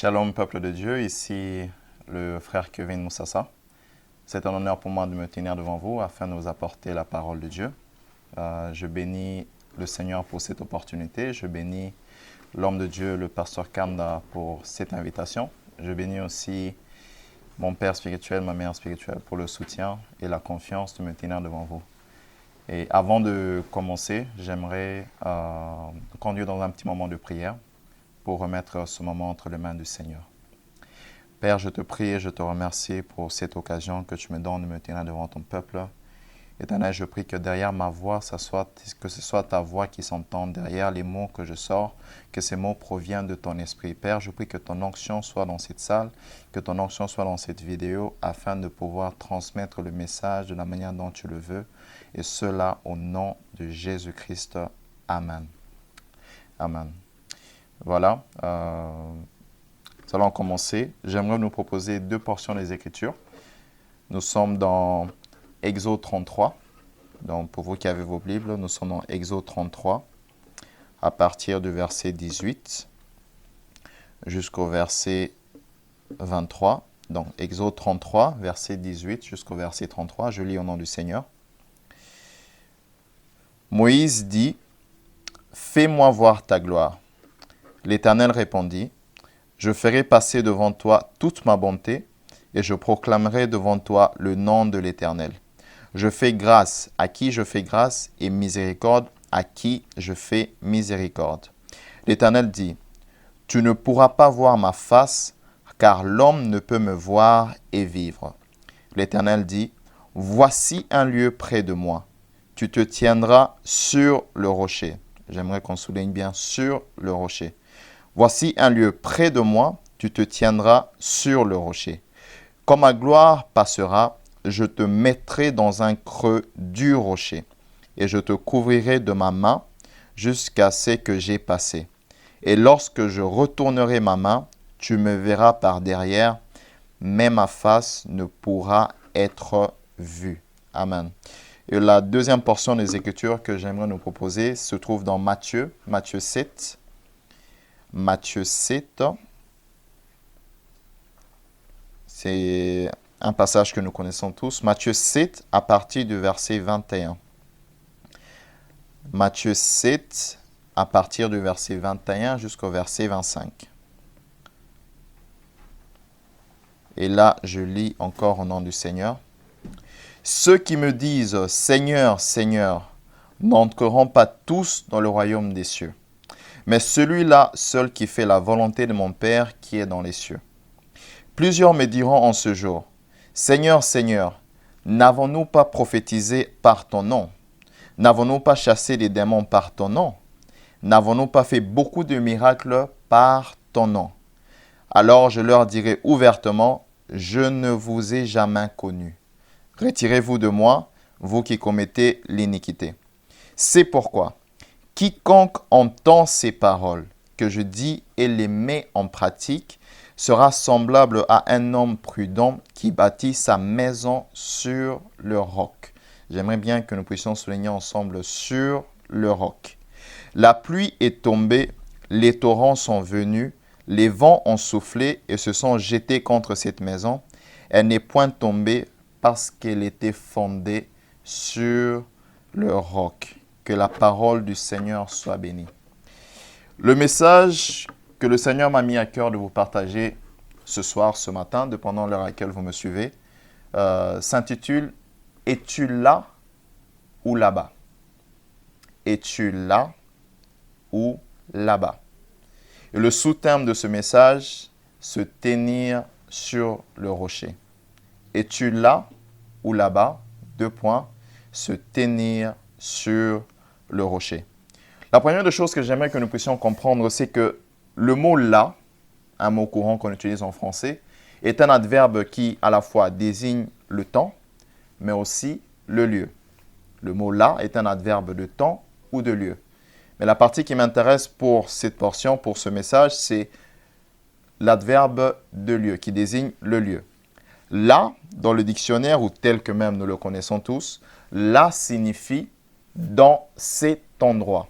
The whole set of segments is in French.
Shalom peuple de Dieu, ici le frère Kevin Moussassa. C'est un honneur pour moi de me tenir devant vous afin de vous apporter la parole de Dieu. Je bénis le Seigneur pour cette opportunité. Je bénis l'homme de Dieu, le pasteur Kamda, pour cette invitation. Je bénis aussi mon père spirituel, ma mère spirituelle pour le soutien et la confiance de me tenir devant vous. Et avant de commencer, j'aimerais conduire dans un petit moment de prière pour remettre ce moment entre les mains du Seigneur. Père, je te prie et je te remercie pour cette occasion que tu me donnes de me tenir devant ton peuple. Éternel, je prie que derrière ma voix, que ce soit ta voix qui s'entende, derrière les mots que je sors, que ces mots proviennent de ton esprit. Père, je prie que ton onction soit dans cette salle, que ton onction soit dans cette vidéo, afin de pouvoir transmettre le message de la manière dont tu le veux, et cela au nom de Jésus-Christ. Amen. Amen. Voilà, nous allons commencer. J'aimerais nous proposer deux portions des Écritures. Nous sommes dans Exode 33. Donc, pour vous qui avez vos Bibles, nous sommes dans Exode 33, à partir du verset 18 jusqu'au verset 23. Donc, Exode 33, verset 18 jusqu'au verset 33. Je lis au nom du Seigneur. Moïse dit, « Fais-moi voir ta gloire. » L'Éternel répondit, « Je ferai passer devant toi toute ma bonté, et je proclamerai devant toi le nom de l'Éternel. Je fais grâce à qui je fais grâce, et miséricorde à qui je fais miséricorde. » L'Éternel dit, « Tu ne pourras pas voir ma face, car l'homme ne peut me voir et vivre. » L'Éternel dit, « Voici un lieu près de moi. Tu te tiendras sur le rocher. » J'aimerais qu'on souligne bien « sur le rocher. » Voici un lieu près de moi, tu te tiendras sur le rocher. Quand ma gloire passera, je te mettrai dans un creux du rocher, et je te couvrirai de ma main jusqu'à ce que j'ai passé. Et lorsque je retournerai ma main, tu me verras par derrière, mais ma face ne pourra être vue. Amen. Et la deuxième portion des Écritures que j'aimerais nous proposer se trouve dans Matthieu 7. Matthieu 7, c'est un passage que nous connaissons tous. Matthieu 7 à partir du verset 21. Matthieu 7 à partir du verset 21 jusqu'au verset 25. Et là, je lis encore au nom du Seigneur. « Ceux qui me disent « Seigneur, Seigneur » n'entreront pas tous dans le royaume des cieux. Mais celui-là seul qui fait la volonté de mon Père qui est dans les cieux. Plusieurs me diront en ce jour, « Seigneur, Seigneur, n'avons-nous pas prophétisé par ton nom? N'avons-nous pas chassé les démons par ton nom? N'avons-nous pas fait beaucoup de miracles par ton nom? » Alors je leur dirai ouvertement, « Je ne vous ai jamais connu. Retirez-vous de moi, vous qui commettez l'iniquité. » C'est pourquoi, quiconque entend ces paroles que je dis et les met en pratique sera semblable à un homme prudent qui bâtit sa maison sur le roc. J'aimerais bien que nous puissions souligner ensemble sur le roc. La pluie est tombée, les torrents sont venus, les vents ont soufflé et se sont jetés contre cette maison. Elle n'est point tombée parce qu'elle était fondée sur le roc. Que la parole du Seigneur soit bénie. Le message que le Seigneur m'a mis à cœur de vous partager ce soir, ce matin, dépendant de l'heure à laquelle vous me suivez, s'intitule « Es-tu là ou là-bas » Es-tu là ou là-bas? Et le sous-terme de ce message, se tenir sur le rocher. Es-tu là ou là-bas? Deux points. Se tenir sur le rocher. La première des choses que j'aimerais que nous puissions comprendre, c'est que le mot « là », un mot courant qu'on utilise en français, est un adverbe qui à la fois désigne le temps, mais aussi le lieu. Le mot « là » est un adverbe de temps ou de lieu. Mais la partie qui m'intéresse pour cette portion, pour ce message, c'est l'adverbe de lieu, qui désigne le lieu. Là, dans le dictionnaire, ou tel que même nous le connaissons tous, là signifie dans cet endroit.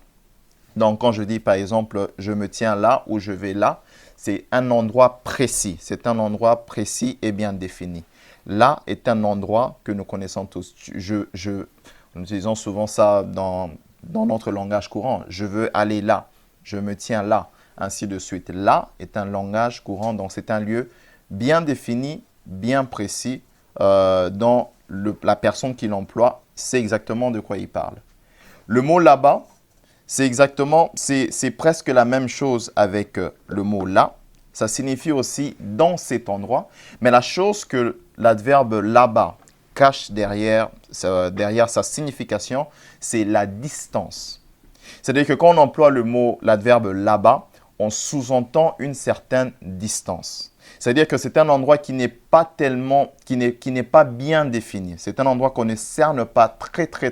Donc, quand je dis par exemple, je me tiens là ou je vais là, c'est un endroit précis. C'est un endroit précis et bien défini. Là est un endroit que nous connaissons tous. Nous utilisons souvent ça dans notre langage courant. Je veux aller là. Je me tiens là. Ainsi de suite. Là est un langage courant. Donc, c'est un lieu bien défini, bien précis. Dans la personne qui l'emploie, c'est exactement de quoi il parle. Le mot là-bas, c'est presque la même chose avec le mot là. Ça signifie aussi dans cet endroit. Mais la chose que l'adverbe là-bas cache derrière sa signification, c'est la distance. C'est-à-dire que quand on emploie l'adverbe là-bas, on sous-entend une certaine distance. C'est-à-dire que c'est un endroit qui n'est pas bien défini. C'est un endroit qu'on ne cerne pas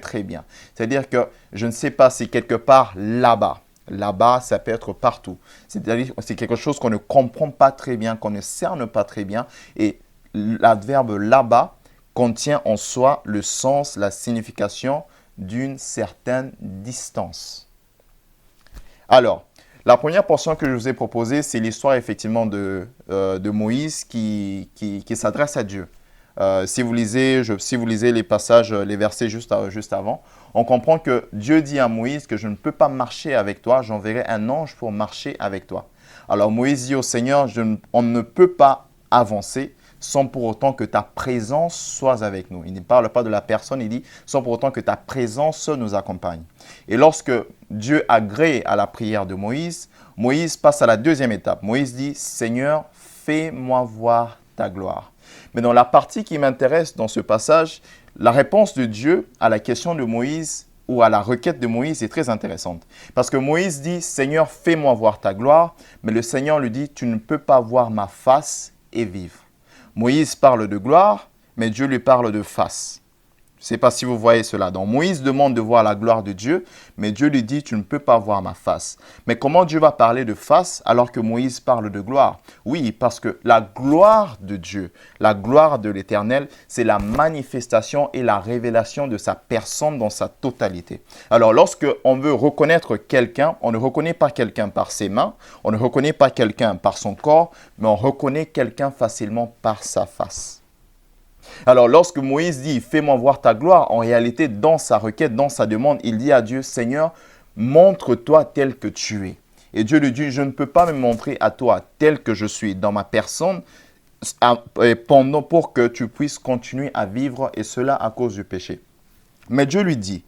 très bien. C'est-à-dire que je ne sais pas si quelque part là-bas. Là-bas, ça peut être partout. C'est-à-dire que c'est quelque chose qu'on ne comprend pas très bien, qu'on ne cerne pas très bien. Et l'adverbe là-bas contient en soi le sens, la signification d'une certaine distance. Alors, la première portion que je vous ai proposée, c'est l'histoire effectivement de Moïse qui s'adresse à Dieu. Si vous lisez les passages, les versets juste avant, on comprend que Dieu dit à Moïse que je ne peux pas marcher avec toi, j'enverrai un ange pour marcher avec toi. Alors Moïse dit au Seigneur, on ne peut pas avancer sans pour autant que ta présence soit avec nous. Il ne parle pas de la personne, il dit sans pour autant que ta présence nous accompagne. Et lorsque Dieu agrée à la prière de Moïse, Moïse passe à la deuxième étape. Moïse dit, Seigneur, fais-moi voir ta gloire. Mais dans la partie qui m'intéresse dans ce passage, la réponse de Dieu à la question de Moïse ou à la requête de Moïse est très intéressante. Parce que Moïse dit, Seigneur, fais-moi voir ta gloire. Mais le Seigneur lui dit, tu ne peux pas voir ma face et vivre. Moïse parle de gloire, mais Dieu lui parle de face. Je ne sais pas si vous voyez cela. Donc Moïse demande de voir la gloire de Dieu, mais Dieu lui dit, tu ne peux pas voir ma face. Mais comment Dieu va parler de face alors que Moïse parle de gloire? Oui, parce que la gloire de Dieu, la gloire de l'Éternel, c'est la manifestation et la révélation de sa personne dans sa totalité. Alors lorsque on veut reconnaître quelqu'un, on ne reconnaît pas quelqu'un par ses mains, on ne reconnaît pas quelqu'un par son corps, mais on reconnaît quelqu'un facilement par sa face. Alors, lorsque Moïse dit « Fais-moi voir ta gloire », en réalité, dans sa requête, dans sa demande, il dit à Dieu « Seigneur, montre-toi tel que tu es ». Et Dieu lui dit « Je ne peux pas me montrer à toi tel que je suis dans ma personne pour que tu puisses continuer à vivre, et cela à cause du péché. » Mais Dieu lui dit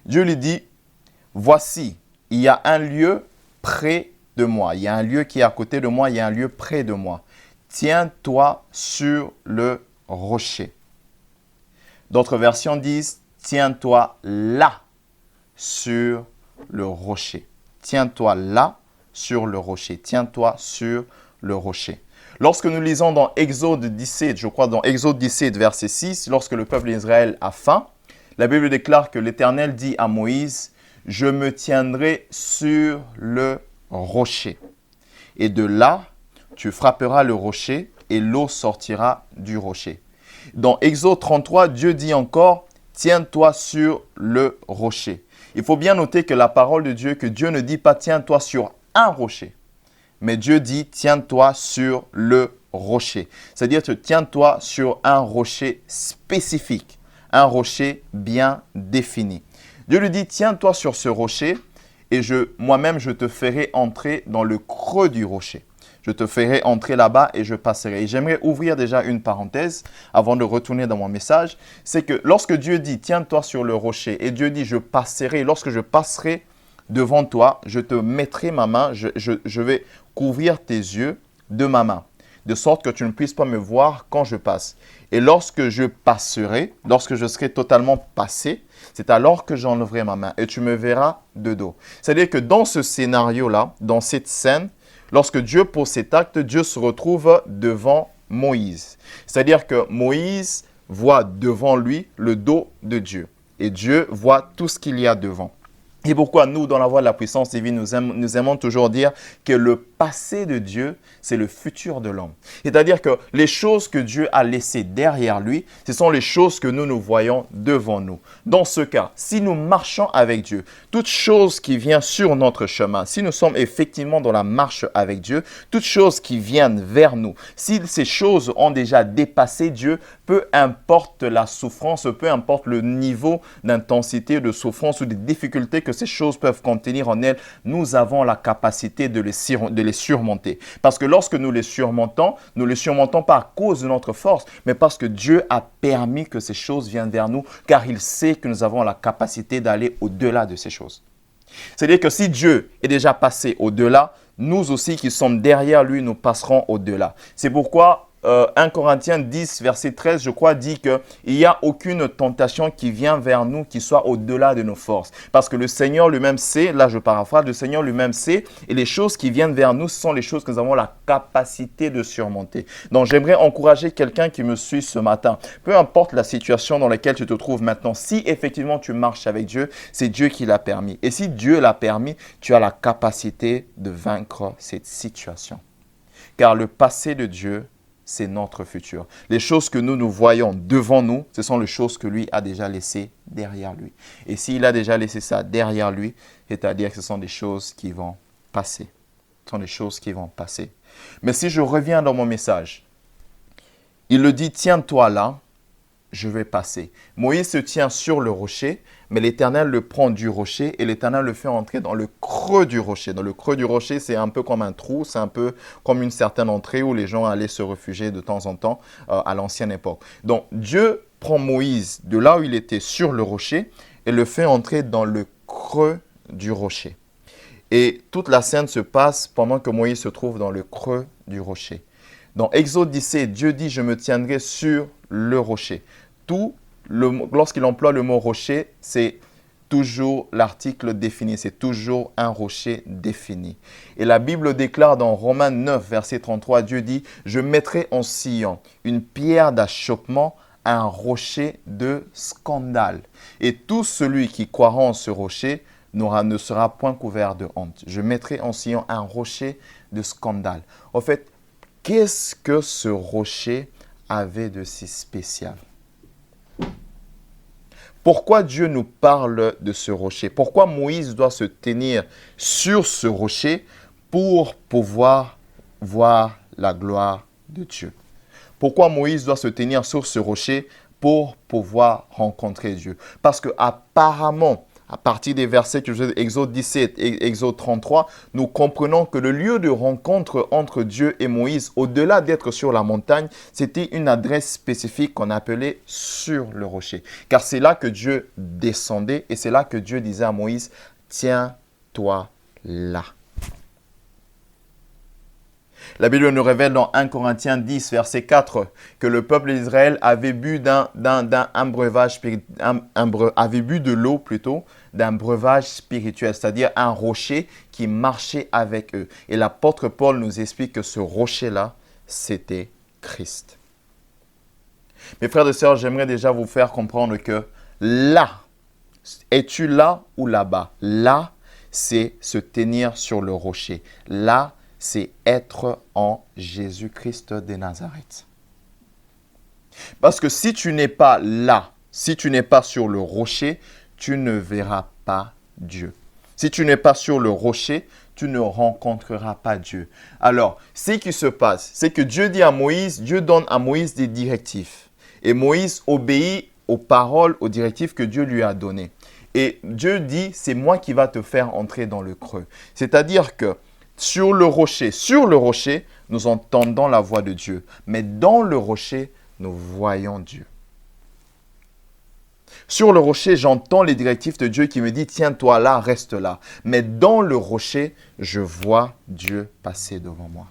« Voici, il y a un lieu près de moi. Il y a un lieu qui est à côté de moi, il y a un lieu près de moi. Tiens-toi sur le rocher. » D'autres versions disent « Tiens-toi là sur le rocher. » Tiens-toi là sur le rocher. Tiens-toi sur le rocher. Lorsque nous lisons dans Exode 17, je crois dans Exode 17, verset 6, lorsque le peuple d'Israël a faim, la Bible déclare que l'Éternel dit à Moïse « Je me tiendrai sur le rocher. Et de là, tu frapperas le rocher et l'eau sortira du rocher. » Dans Exode 33, Dieu dit encore « Tiens-toi sur le rocher ». Il faut bien noter que la parole de Dieu, que Dieu ne dit pas « Tiens-toi sur un rocher ». Mais Dieu dit « Tiens-toi sur le rocher ». C'est-à-dire « Tiens-toi sur un rocher spécifique, un rocher bien défini ». Dieu lui dit « Tiens-toi sur ce rocher et moi-même je te ferai entrer dans le creux du rocher. » Je te ferai entrer là-bas et je passerai. Et j'aimerais ouvrir déjà une parenthèse avant de retourner dans mon message. C'est que lorsque Dieu dit, tiens-toi sur le rocher, et Dieu dit, je passerai, lorsque je passerai devant toi, je te mettrai ma main, je vais couvrir tes yeux de ma main, de sorte que tu ne puisses pas me voir quand je passe. Et lorsque je passerai, lorsque je serai totalement passé, c'est alors que j'enlèverai ma main et tu me verras de dos. C'est-à-dire que dans ce scénario-là, dans cette scène, lorsque Dieu pose cet acte, Dieu se retrouve devant Moïse. C'est-à-dire que Moïse voit devant lui le dos de Dieu. Et Dieu voit tout ce qu'il y a devant. Et pourquoi nous, dans la voie de la puissance divine, nous aimons toujours dire que le passé de Dieu, c'est le futur de l'homme. C'est-à-dire que les choses que Dieu a laissées derrière lui, ce sont les choses que nous voyons devant nous. Dans ce cas, si nous marchons avec Dieu, toute chose qui vient sur notre chemin, si nous sommes effectivement dans la marche avec Dieu, toute chose qui viennent vers nous, si ces choses ont déjà dépassé Dieu, peu importe la souffrance, peu importe le niveau d'intensité, de souffrance ou de difficultés que ces choses peuvent contenir en elles, nous avons la capacité de les surmonter. Parce que lorsque nous les surmontons pas à cause de notre force, mais parce que Dieu a permis que ces choses viennent vers nous, car il sait que nous avons la capacité d'aller au-delà de ces choses. C'est-à-dire que si Dieu est déjà passé au-delà, nous aussi qui sommes derrière lui, nous passerons au-delà. C'est pourquoi 1 Corinthiens 10, verset 13, je crois, dit qu'il n'y a aucune tentation qui vient vers nous qui soit au-delà de nos forces. Parce que le Seigneur lui-même sait, là je paraphrase, le Seigneur lui-même sait, et les choses qui viennent vers nous, ce sont les choses que nous avons la capacité de surmonter. Donc j'aimerais encourager quelqu'un qui me suit ce matin. Peu importe la situation dans laquelle tu te trouves maintenant, si effectivement tu marches avec Dieu, c'est Dieu qui l'a permis. Et si Dieu l'a permis, tu as la capacité de vaincre cette situation. Car le passé de Dieu, c'est notre futur. Les choses que nous voyons devant nous, ce sont les choses que lui a déjà laissées derrière lui. Et s'il a déjà laissé ça derrière lui, c'est-à-dire que ce sont des choses qui vont passer. Ce sont des choses qui vont passer. Mais si je reviens dans mon message, il le dit, tiens-toi là, je vais passer. Moïse se tient sur le rocher, mais l'Éternel le prend du rocher et l'Éternel le fait entrer dans le creux du rocher. Dans le creux du rocher, c'est un peu comme un trou, c'est un peu comme une certaine entrée où les gens allaient se réfugier de temps en temps à l'ancienne époque. Donc Dieu prend Moïse de là où il était sur le rocher et le fait entrer dans le creux du rocher. Et toute la scène se passe pendant que Moïse se trouve dans le creux du rocher. Dans Exode 17, Dieu dit « Je me tiendrai sur le rocher ». Lorsqu'il emploie le mot rocher, c'est toujours l'article défini, c'est toujours un rocher défini. Et la Bible déclare dans Romains 9, verset 33, Dieu dit « Je mettrai en Sion une pierre d'achoppement, un rocher de scandale. Et tout celui qui croira en ce rocher ne sera point couvert de honte. Je mettrai en Sion un rocher de scandale. » En fait, qu'est-ce que ce rocher avait de si spécial? Pourquoi Dieu nous parle de ce rocher? Pourquoi Moïse doit se tenir sur ce rocher pour pouvoir voir la gloire de Dieu? Pourquoi Moïse doit se tenir sur ce rocher pour pouvoir rencontrer Dieu? Parce que apparemment, à partir des versets que je Exode 17 et Exode 33, nous comprenons que le lieu de rencontre entre Dieu et Moïse, au-delà d'être sur la montagne, c'était une adresse spécifique qu'on appelait sur le rocher. Car c'est là que Dieu descendait et c'est là que Dieu disait à Moïse, « Tiens-toi là ». La Bible nous révèle dans 1 Corinthiens 10, verset 4, que le peuple d'Israël avait bu de l'eau plutôt, d'un breuvage spirituel, c'est-à-dire un rocher qui marchait avec eux. Et l'apôtre Paul nous explique que ce rocher-là, c'était Christ. Mes frères et sœurs, j'aimerais déjà vous faire comprendre que là, es-tu là ou là-bas? Là, c'est se tenir sur le rocher. Là, c'est être en Jésus-Christ de Nazareth. Parce que si tu n'es pas là, si tu n'es pas sur le rocher, tu ne verras pas Dieu. Si tu n'es pas sur le rocher, tu ne rencontreras pas Dieu. Alors, ce qui se passe, c'est que Dieu dit à Moïse, Dieu donne à Moïse des directives. Et Moïse obéit aux paroles, aux directives que Dieu lui a données. Et Dieu dit, c'est moi qui va te faire entrer dans le creux. C'est-à-dire que sur le rocher, nous entendons la voix de Dieu. Mais dans le rocher, nous voyons Dieu. Sur le rocher, j'entends les directives de Dieu qui me dit « Tiens-toi là, reste là ». Mais dans le rocher, je vois Dieu passer devant moi.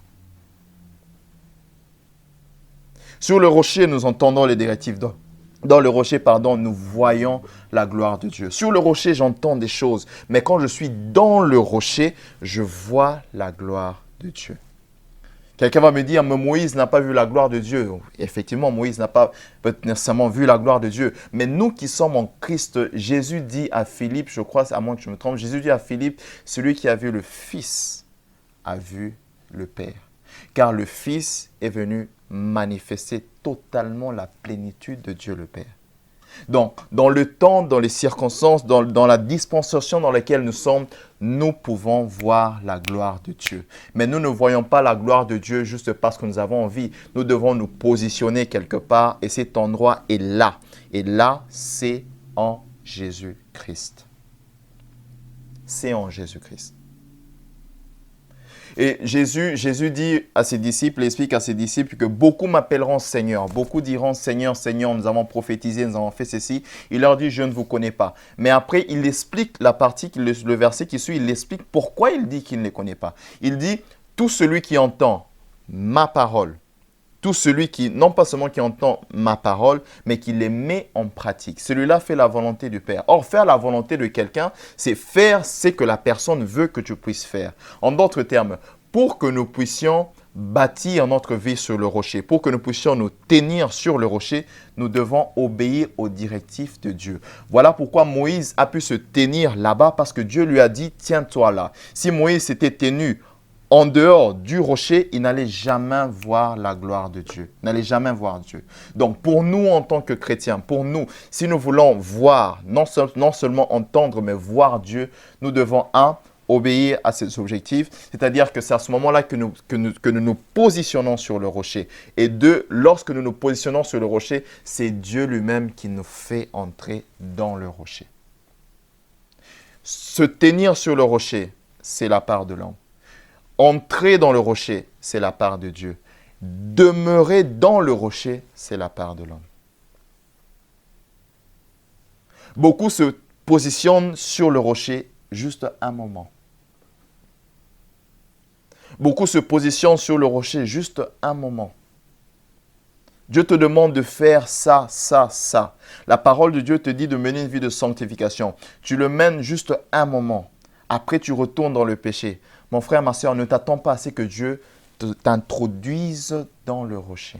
Sur le rocher, nous entendons les directives. Dans le rocher, nous voyons la gloire de Dieu. Sur le rocher, j'entends des choses. Mais quand je suis dans le rocher, je vois la gloire de Dieu. Quelqu'un va me dire, mais Moïse n'a pas vu la gloire de Dieu. Effectivement, Moïse n'a pas nécessairement vu la gloire de Dieu. Mais nous qui sommes en Christ, Jésus dit à Philippe, je crois, à moins que je me trompe, Jésus dit à Philippe, celui qui a vu le Fils a vu le Père. Car le Fils est venu manifester totalement la plénitude de Dieu le Père. Donc, dans le temps, dans les circonstances, dans la dispensation dans laquelle nous sommes, nous pouvons voir la gloire de Dieu. Mais nous ne voyons pas la gloire de Dieu juste parce que nous avons envie. Nous devons nous positionner quelque part et cet endroit est là. Et là, c'est en Jésus-Christ. C'est en Jésus-Christ. Et Jésus dit à ses disciples, il explique à ses disciples que beaucoup m'appelleront Seigneur. Beaucoup diront Seigneur, Seigneur, nous avons prophétisé, nous avons fait ceci. Il leur dit, je ne vous connais pas. Mais après, il explique la partie, le verset qui suit, il explique pourquoi il dit qu'il ne les connaît pas. Il dit, tout celui qui entend ma parole, tout celui qui, non pas seulement qui entend ma parole, mais qui les met en pratique. Celui-là fait la volonté du Père. Or, faire la volonté de quelqu'un, c'est faire ce que la personne veut que tu puisses faire. En d'autres termes, pour que nous puissions bâtir notre vie sur le rocher, pour que nous puissions nous tenir sur le rocher, nous devons obéir aux directives de Dieu. Voilà pourquoi Moïse a pu se tenir là-bas, parce que Dieu lui a dit, tiens-toi là. Si Moïse s'était tenu en dehors du rocher, il n'allait jamais voir la gloire de Dieu. Il n'allait jamais voir Dieu. Donc, pour nous, en tant que chrétiens, pour nous, si nous voulons voir, non seulement entendre, mais voir Dieu, nous devons, obéir à ces objectifs. C'est-à-dire que c'est à ce moment-là que nous nous positionnons sur le rocher. Et deux, lorsque nous nous positionnons sur le rocher, c'est Dieu lui-même qui nous fait entrer dans le rocher. Se tenir sur le rocher, c'est la part de l'homme. Entrer dans le rocher, c'est la part de Dieu. Demeurer dans le rocher, c'est la part de l'homme. Beaucoup se positionnent sur le rocher juste un moment. Beaucoup se positionnent sur le rocher juste un moment. Dieu te demande de faire ça, ça, ça. La parole de Dieu te dit de mener une vie de sanctification. Tu le mènes juste un moment. Après, tu retournes dans le péché. Mon frère, ma soeur, ne t'attends pas à ce que Dieu t'introduise dans le rocher.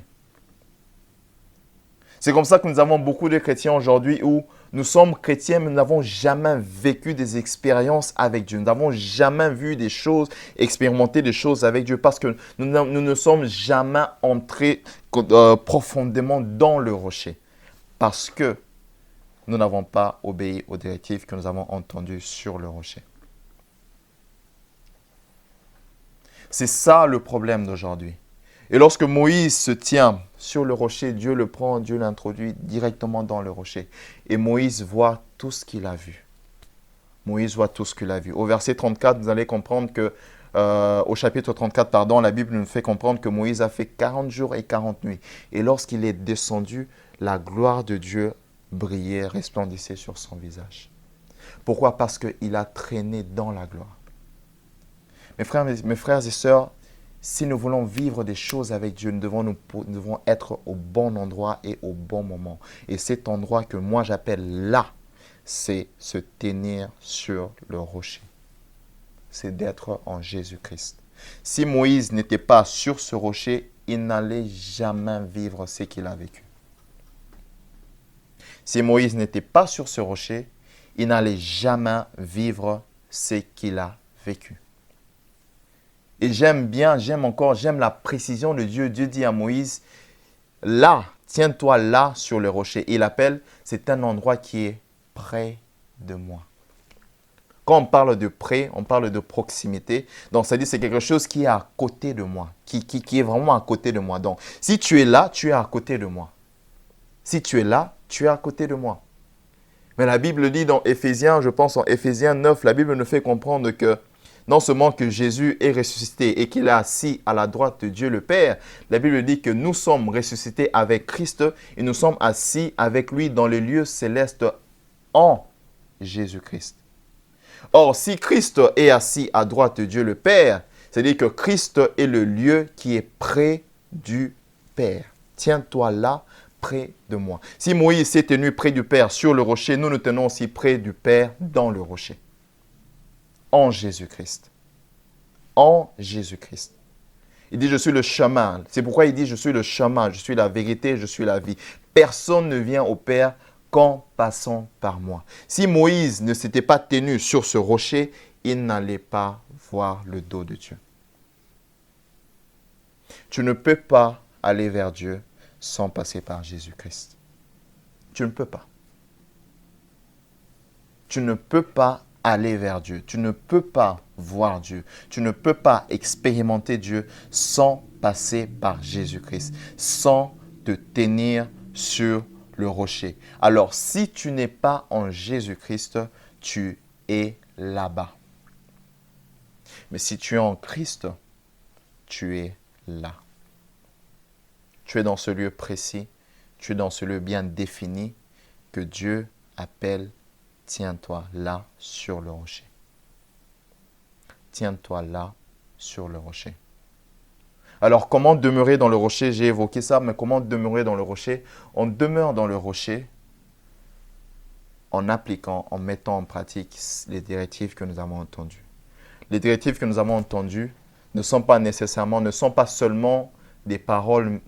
C'est comme ça que nous avons beaucoup de chrétiens aujourd'hui où nous sommes chrétiens, mais nous n'avons jamais vécu des expériences avec Dieu. Nous n'avons jamais vu des choses, expérimenté des choses avec Dieu parce que nous ne sommes jamais entrés profondément dans le rocher. Parce que nous n'avons pas obéi aux directives que nous avons entendues sur le rocher. C'est ça le problème d'aujourd'hui. Et lorsque Moïse se tient sur le rocher, Dieu le prend, Dieu l'introduit directement dans le rocher. Et Moïse voit tout ce qu'il a vu. Moïse voit tout ce qu'il a vu. Au verset 34, vous allez comprendre que, au chapitre 34, pardon, la Bible nous fait comprendre que Moïse a fait 40 jours et 40 nuits. Et lorsqu'il est descendu, la gloire de Dieu brillait, resplendissait sur son visage. Pourquoi? Parce qu'il a traîné dans la gloire. Mes frères et sœurs, si nous voulons vivre des choses avec Dieu, nous devons être au bon endroit et au bon moment. Et cet endroit que moi j'appelle là, c'est se tenir sur le rocher. C'est d'être en Jésus-Christ. Si Moïse n'était pas sur ce rocher, il n'allait jamais vivre ce qu'il a vécu. Si Moïse n'était pas sur ce rocher, il n'allait jamais vivre ce qu'il a vécu. Et j'aime la précision de Dieu. Dieu dit à Moïse, là, tiens-toi là sur le rocher. Il appelle, c'est un endroit qui est près de moi. Quand on parle de près, on parle de proximité. Donc, ça dit c'est quelque chose qui est à côté de moi, qui est vraiment à côté de moi. Donc, si tu es là, tu es à côté de moi. Si tu es là, tu es à côté de moi. Mais la Bible dit dans Éphésiens, je pense en Éphésiens 9, la Bible nous fait comprendre que non seulement que Jésus est ressuscité et qu'il est assis à la droite de Dieu le Père, la Bible dit que nous sommes ressuscités avec Christ et nous sommes assis avec lui dans les lieux célestes en Jésus-Christ. Or, si Christ est assis à droite de Dieu le Père, c'est-à-dire que Christ est le lieu qui est près du Père. Tiens-toi là, près de moi. Si Moïse s'est tenu près du Père sur le rocher, nous nous tenons aussi près du Père dans le rocher. En Jésus-Christ. En Jésus-Christ. Il dit, je suis le chemin. C'est pourquoi il dit, je suis le chemin, je suis la vérité, je suis la vie. Personne ne vient au Père qu'en passant par moi. Si Moïse ne s'était pas tenu sur ce rocher, il n'allait pas voir le dos de Dieu. Tu ne peux pas aller vers Dieu sans passer par Jésus-Christ. Tu ne peux pas. Tu ne peux pas aller vers Dieu. Tu ne peux pas voir Dieu. Tu ne peux pas expérimenter Dieu sans passer par Jésus-Christ, sans te tenir sur le rocher. Alors, si tu n'es pas en Jésus-Christ, tu es là-bas. Mais si tu es en Christ, tu es là. Tu es dans ce lieu précis, tu es dans ce lieu bien défini que Dieu appelle « Tiens-toi là sur le rocher ». Tiens-toi là sur le rocher. Alors, comment demeurer dans le rocher? J'ai évoqué ça, mais comment demeurer dans le rocher? On demeure dans le rocher en appliquant, en mettant en pratique les directives que nous avons entendues. Les directives que nous avons entendues ne sont pas seulement des paroles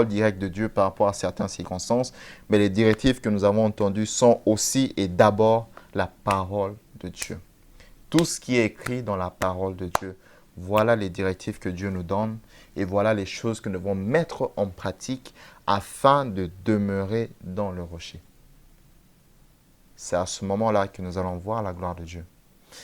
directes de Dieu par rapport à certaines circonstances, mais les directives que nous avons entendues sont aussi et d'abord la parole de Dieu. Tout ce qui est écrit dans la parole de Dieu, voilà les directives que Dieu nous donne et voilà les choses que nous devons mettre en pratique afin de demeurer dans le rocher. C'est à ce moment-là que nous allons voir la gloire de Dieu.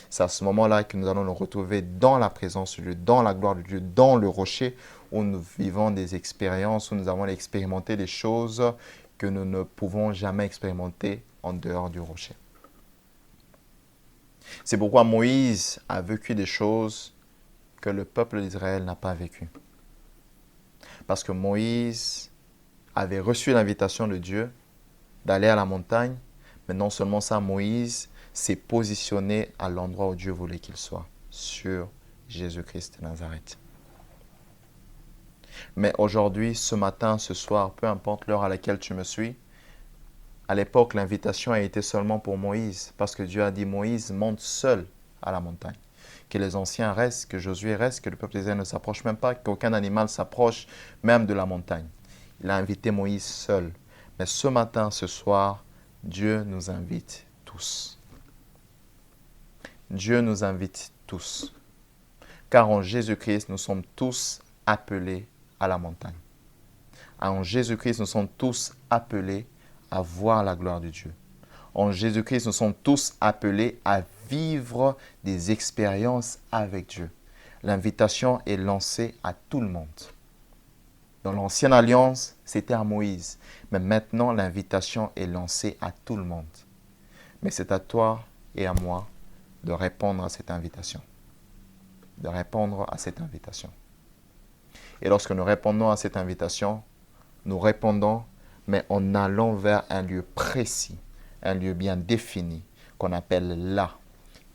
C'est à ce moment-là que nous allons nous retrouver dans la présence de Dieu, dans la gloire de Dieu, dans le rocher où nous vivons des expériences, où nous avons expérimenté des choses que nous ne pouvons jamais expérimenter en dehors du rocher. C'est pourquoi Moïse a vécu des choses que le peuple d'Israël n'a pas vécues. Parce que Moïse avait reçu l'invitation de Dieu d'aller à la montagne, mais non seulement ça, Moïse s'est positionné à l'endroit où Dieu voulait qu'il soit, sur Jésus-Christ de Nazareth. Mais aujourd'hui, ce matin, ce soir, peu importe l'heure à laquelle tu me suis, à l'époque, l'invitation a été seulement pour Moïse, parce que Dieu a dit, Moïse monte seul à la montagne. Que les anciens restent, que Josué reste, que le peuple d'Israël ne s'approche même pas, qu'aucun animal s'approche même de la montagne. Il a invité Moïse seul. Mais ce matin, ce soir, Dieu nous invite tous. Dieu nous invite tous. Car en Jésus-Christ, nous sommes tous appelés à la montagne. En Jésus-Christ, nous sommes tous appelés à voir la gloire de Dieu. En Jésus-Christ, nous sommes tous appelés à vivre des expériences avec Dieu. L'invitation est lancée à tout le monde. Dans l'ancienne alliance, c'était à Moïse. Mais maintenant, l'invitation est lancée à tout le monde. Mais c'est à toi et à moi de répondre à cette invitation. De répondre à cette invitation. Et lorsque nous répondons à cette invitation, nous répondons, mais en allant vers un lieu précis, un lieu bien défini, qu'on appelle là.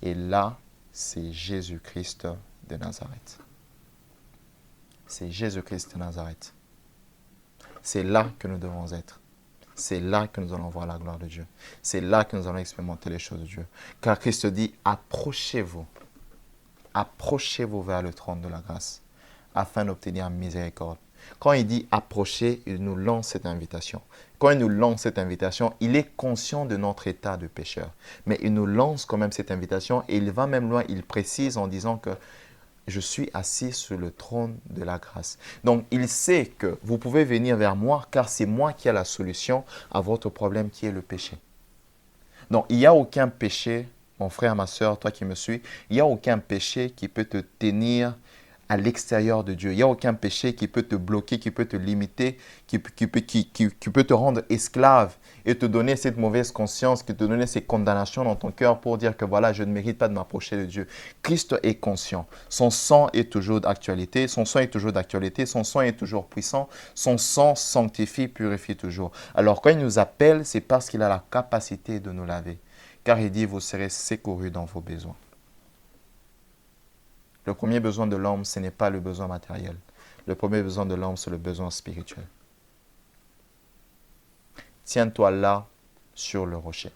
Et là, c'est Jésus-Christ de Nazareth. C'est Jésus-Christ de Nazareth. C'est là que nous devons être. C'est là que nous allons voir la gloire de Dieu. C'est là que nous allons expérimenter les choses de Dieu. Car Christ dit, approchez-vous. Approchez-vous vers le trône de la grâce, afin d'obtenir miséricorde. Quand il dit approcher, il nous lance cette invitation. Quand il nous lance cette invitation, il est conscient de notre état de pécheur. Mais il nous lance quand même cette invitation et il va même loin, il précise en disant que je suis assis sur le trône de la grâce. Donc, il sait que vous pouvez venir vers moi car c'est moi qui ai la solution à votre problème qui est le péché. Donc, il n'y a aucun péché, mon frère, ma soeur, toi qui me suis, il n'y a aucun péché qui peut te tenir à l'extérieur de Dieu. Il n'y a aucun péché qui peut te bloquer, qui peut te limiter, qui peut te rendre esclave et te donner cette mauvaise conscience, qui te donner ces condamnations dans ton cœur pour dire que voilà, je ne mérite pas de m'approcher de Dieu. Christ est conscient. Son sang est toujours d'actualité. Son sang est toujours d'actualité. Son sang est toujours puissant. Son sang sanctifie, purifie toujours. Alors quand il nous appelle, c'est parce qu'il a la capacité de nous laver. Car il dit, vous serez secourus dans vos besoins. Le premier besoin de l'homme, ce n'est pas le besoin matériel. Le premier besoin de l'homme, c'est le besoin spirituel. Tiens-toi là sur le rocher.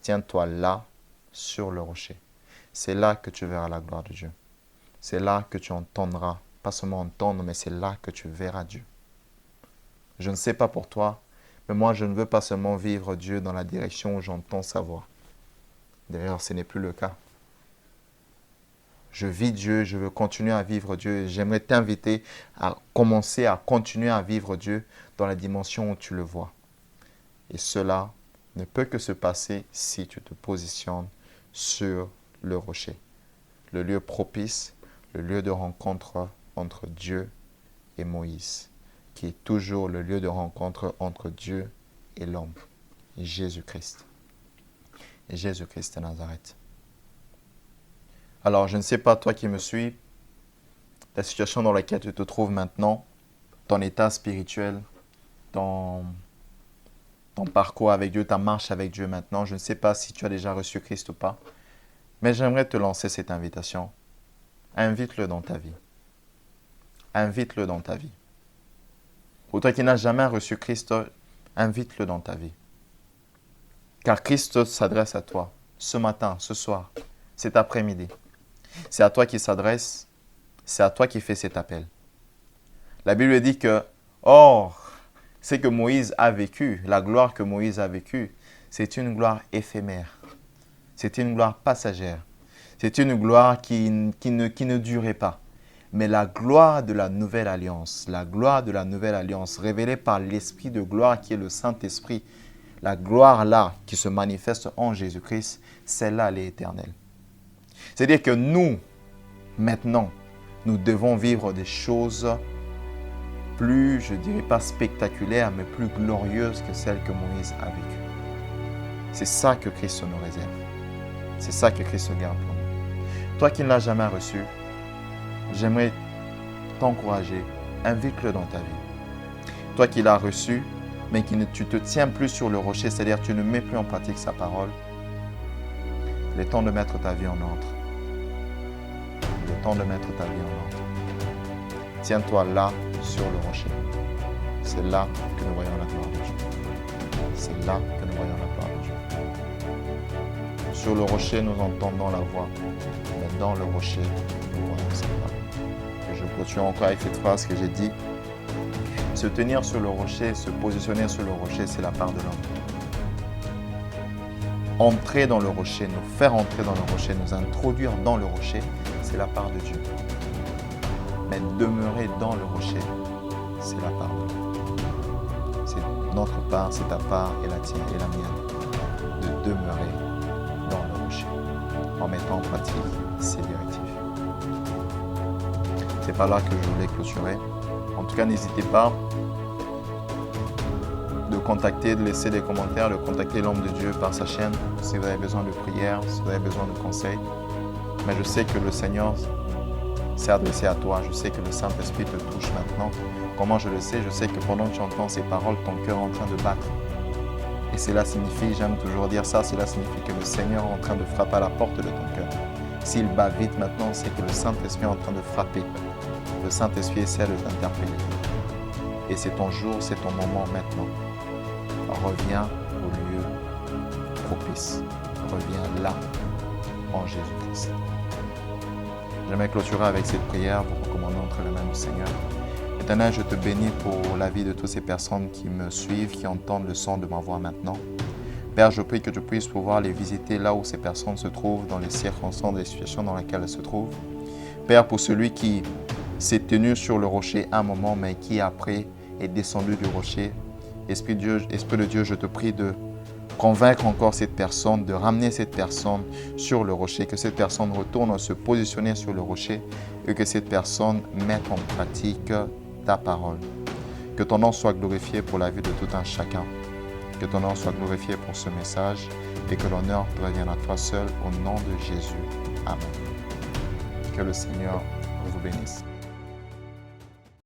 Tiens-toi là sur le rocher. C'est là que tu verras la gloire de Dieu. C'est là que tu entendras, pas seulement entendre, mais c'est là que tu verras Dieu. Je ne sais pas pour toi, mais moi je ne veux pas seulement vivre Dieu dans la direction où j'entends sa voix. D'ailleurs, ce n'est plus le cas. Je vis Dieu, je veux continuer à vivre Dieu. J'aimerais t'inviter à commencer à continuer à vivre Dieu dans la dimension où tu le vois. Et cela ne peut que se passer si tu te positionnes sur le rocher. Le lieu propice, le lieu de rencontre entre Dieu et Moïse, qui est toujours le lieu de rencontre entre Dieu et l'homme, Jésus-Christ. Jésus-Christ de Nazareth. Alors, je ne sais pas, toi qui me suis, la situation dans laquelle tu te trouves maintenant, ton état spirituel, ton parcours avec Dieu, ta marche avec Dieu maintenant, je ne sais pas si tu as déjà reçu Christ ou pas, mais j'aimerais te lancer cette invitation. Invite-le dans ta vie. Invite-le dans ta vie. Pour toi qui n'as jamais reçu Christ, invite-le dans ta vie. Car Christ s'adresse à toi ce matin, ce soir, cet après-midi. C'est à toi qu'il s'adresse, c'est à toi qui fait cet appel. La Bible dit que, ce que Moïse a vécu, la gloire que Moïse a vécue, c'est une gloire éphémère. C'est une gloire passagère. C'est une gloire qui ne durait pas. Mais la gloire de la nouvelle alliance, révélée par l'Esprit de gloire qui est le Saint-Esprit, la gloire là qui se manifeste en Jésus-Christ, celle-là, elle est éternelle. C'est-à-dire que nous, maintenant, nous devons vivre des choses plus, je ne dirais pas spectaculaires, mais plus glorieuses que celles que Moïse a vécues. C'est ça que Christ nous réserve. C'est ça que Christ garde pour nous. Toi qui ne l'as jamais reçu, j'aimerais t'encourager, invite-le dans ta vie. Toi qui l'as reçu, mais tu ne te tiens plus sur le rocher, c'est-à-dire tu ne mets plus en pratique sa parole, il est temps de mettre ta vie en ordre. Il est temps de mettre ta vie en ordre. Tiens-toi là, sur le rocher. C'est là que nous voyons la gloire de Dieu. C'est là que nous voyons la gloire de Dieu. Sur le rocher, nous entendons la voix. Mais dans le rocher, nous voyons sa gloire. Et je clôture encore avec cette phrase que j'ai dit. Se tenir sur le rocher, se positionner sur le rocher, c'est la part de l'homme. Entrer dans le rocher, nous faire entrer dans le rocher, nous introduire dans le rocher, c'est la part de Dieu. Mais demeurer dans le rocher, c'est la part de Dieu. C'est notre part, c'est ta part et la tienne et la mienne, de demeurer dans le rocher, en mettant en pratique ces directives. C'est par là que je voulais clôturer. En tout cas, n'hésitez pas de contacter, de laisser des commentaires, de contacter l'homme de Dieu par sa chaîne si vous avez besoin de prière, si vous avez besoin de conseils. Mais je sais que le Seigneur s'est adressé à toi. Je sais que le Saint-Esprit te touche maintenant. Comment je le sais? Je sais que pendant que tu entends ces paroles, ton cœur est en train de battre. Et cela signifie, j'aime toujours dire ça, cela signifie que le Seigneur est en train de frapper à la porte de ton cœur. S'il bat vite maintenant, c'est que le Saint-Esprit est en train de frapper. Le Saint-Esprit essaie de t'interpeller. Et c'est ton jour, c'est ton moment maintenant. Reviens au lieu propice. Reviens là, en Jésus-Christ. J'aimerais clôturer avec cette prière, vous recommandant entre les mains du Seigneur. Éternel, je te bénis pour la vie de toutes ces personnes qui me suivent, qui entendent le son de ma voix maintenant. Père, je prie que tu puisses pouvoir les visiter là où ces personnes se trouvent, dans les circonstances, les situations dans lesquelles elles se trouvent. Père, pour celui qui s'est tenu sur le rocher un moment, mais qui après est descendu du rocher, Esprit de Dieu, je te prie de convaincre encore cette personne, de ramener cette personne sur le rocher, que cette personne retourne se positionner sur le rocher et que cette personne mette en pratique ta parole. Que ton nom soit glorifié pour la vie de tout un chacun. Que ton nom soit glorifié pour ce message et que l'honneur te revienne à toi seul au nom de Jésus. Amen. Que le Seigneur vous bénisse.